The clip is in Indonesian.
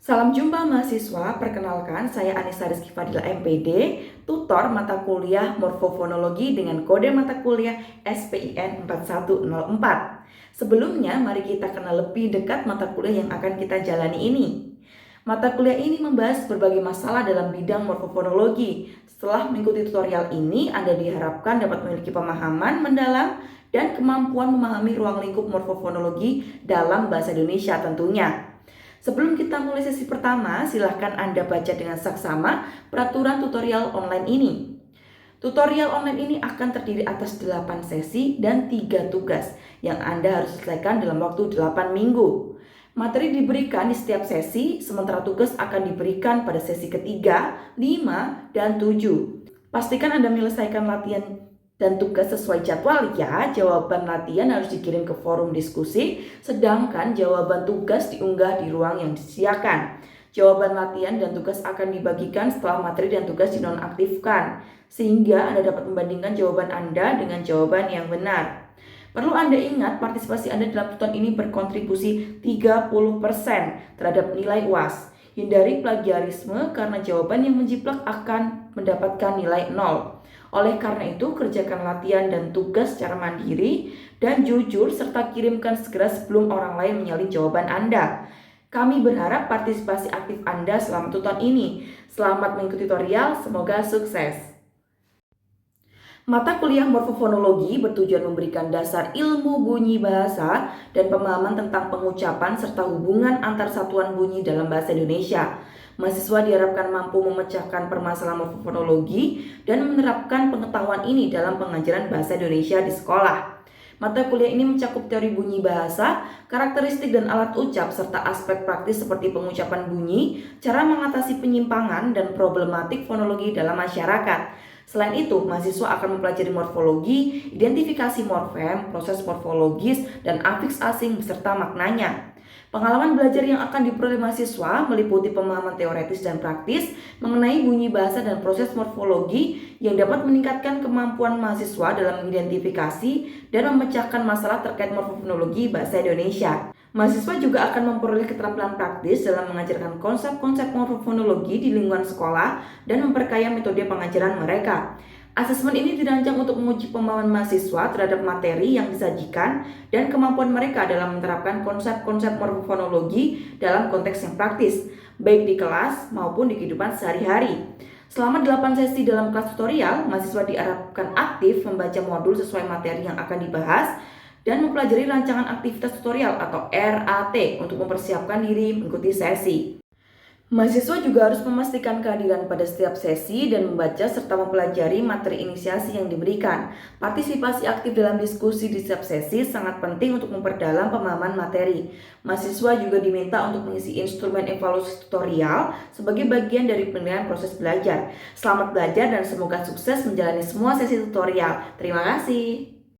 Salam jumpa mahasiswa, perkenalkan saya Anissa Rizky Fadila MPD, tutor mata kuliah Morfofonologi dengan kode mata kuliah SPIN 4104. Sebelumnya, mari kita kenal lebih dekat mata kuliah yang akan kita jalani ini. Mata kuliah ini membahas berbagai masalah dalam bidang morfofonologi. Setelah mengikuti tutorial ini, Anda diharapkan dapat memiliki pemahaman mendalam dan kemampuan memahami ruang lingkup morfofonologi dalam bahasa Indonesia tentunya. Sebelum kita mulai sesi pertama, silahkan Anda baca dengan saksama peraturan tutorial online ini. Tutorial online ini akan terdiri atas 8 sesi dan 3 tugas yang Anda harus selesaikan dalam waktu 8 minggu. Materi diberikan di setiap sesi, sementara tugas akan diberikan pada sesi ketiga, 5, dan 7. Pastikan Anda menyelesaikan latihan dan tugas sesuai jadwal ya. Jawaban latihan harus dikirim ke forum diskusi, sedangkan jawaban tugas diunggah di ruang yang disediakan. Jawaban latihan dan tugas akan dibagikan setelah materi dan tugas dinonaktifkan, sehingga Anda dapat membandingkan jawaban Anda dengan jawaban yang benar. Perlu Anda ingat, partisipasi Anda dalam tutorial ini berkontribusi 30% terhadap nilai UAS. Hindari plagiarisme karena jawaban yang menjiplak akan mendapatkan nilai 0. Oleh karena itu, kerjakan latihan dan tugas secara mandiri dan jujur serta kirimkan segera sebelum orang lain menyalin jawaban Anda. Kami berharap partisipasi aktif Anda selama tutorial ini. Selamat mengikuti tutorial, semoga sukses. Mata kuliah Morfofonologi bertujuan memberikan dasar ilmu bunyi bahasa dan pemahaman tentang pengucapan serta hubungan antar satuan bunyi dalam bahasa Indonesia. Mahasiswa diharapkan mampu memecahkan permasalahan morfofonologi dan menerapkan pengetahuan ini dalam pengajaran bahasa Indonesia di sekolah. Mata kuliah ini mencakup teori bunyi bahasa, karakteristik dan alat ucap, serta aspek praktis seperti pengucapan bunyi, cara mengatasi penyimpangan, dan problematik fonologi dalam masyarakat. Selain itu, mahasiswa akan mempelajari morfologi, identifikasi morfem, proses morfologis, dan afiks asing beserta maknanya. Pengalaman belajar yang akan diperoleh mahasiswa meliputi pemahaman teoretis dan praktis mengenai bunyi bahasa dan proses morfologi yang dapat meningkatkan kemampuan mahasiswa dalam mengidentifikasi dan memecahkan masalah terkait morfofonologi bahasa Indonesia. Mahasiswa juga akan memperoleh keterampilan praktis dalam mengajarkan konsep-konsep morfofonologi di lingkungan sekolah dan memperkaya metode pengajaran mereka. Asesmen ini dirancang untuk menguji pemahaman mahasiswa terhadap materi yang disajikan dan kemampuan mereka dalam menerapkan konsep-konsep morfofonologi dalam konteks yang praktis, baik di kelas maupun di kehidupan sehari-hari. Selama 8 sesi dalam kelas tutorial, mahasiswa diharapkan aktif membaca modul sesuai materi yang akan dibahas dan mempelajari rancangan aktivitas tutorial atau RAT untuk mempersiapkan diri mengikuti sesi. Mahasiswa juga harus memastikan kehadiran pada setiap sesi dan membaca serta mempelajari materi inisiasi yang diberikan. Partisipasi aktif dalam diskusi di setiap sesi sangat penting untuk memperdalam pemahaman materi. Mahasiswa juga diminta untuk mengisi instrumen evaluasi tutorial sebagai bagian dari penilaian proses belajar. Selamat belajar dan semoga sukses menjalani semua sesi tutorial. Terima kasih.